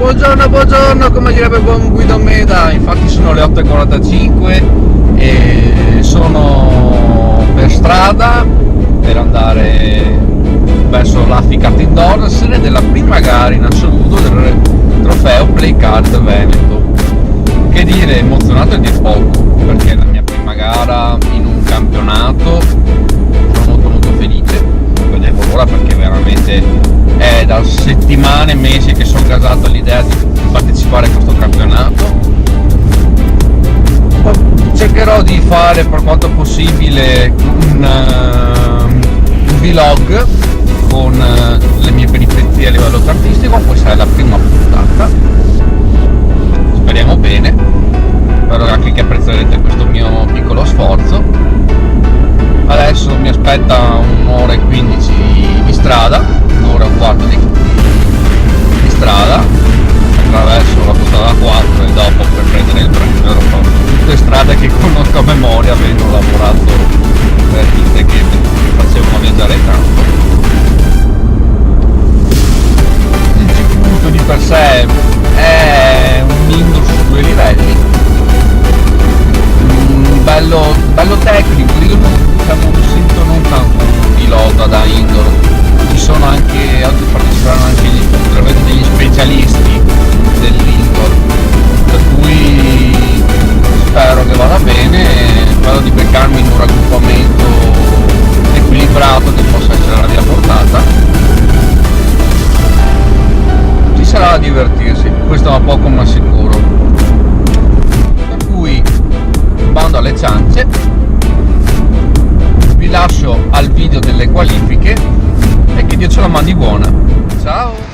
Buongiorno, come direbbe buon Guido Meda. Infatti sono le 8:45 e sono per strada per andare verso l'Afficat Indoor, sede della prima gara in assoluto del trofeo Play Card Veneto. Che dire, emozionato è dir poco, perché è la mia prima gara in un campionato. Sono molto felice, vedevo l'ora, perché veramente è da settimane, mesi che sono gasato all'idea di partecipare a questo campionato. Cercherò di fare per quanto possibile un vlog con le mie peripezie a livello cartistico. Questa è la prima puntata, speriamo bene, spero anche che apprezzerete questo mio piccolo sforzo. Adesso mi aspetta un'ora e 15 di strada, un'ora e un quarto di strada attraverso la strada 4 e dopo per prendere il treno. Tutte strade che conosco a memoria, avendo lavorato per ditte che facevano viaggiare tanto. Il circuito di per sé è un indoor su 2 livelli, bello tecnico. Io non sento non tanto un pilota da indoor, ci sono anche, oggi parteciperanno anche degli specialisti dell'indoor, per cui spero che vada bene. Spero di beccarmi in un raggruppamento equilibrato che possa essere alla mia portata. Ci sarà da divertirsi, questo è poco ma sicuro, per cui bando alle ciance, vi lascio al video delle qualifiche e che Dio ce la mandi buona. Ciao!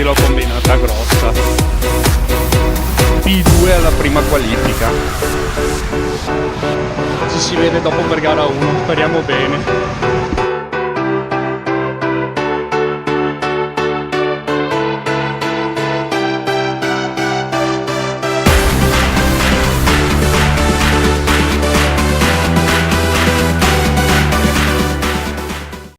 l'ho combinata grossa. P2 alla prima qualifica. Ci si vede dopo per gara 1, speriamo bene.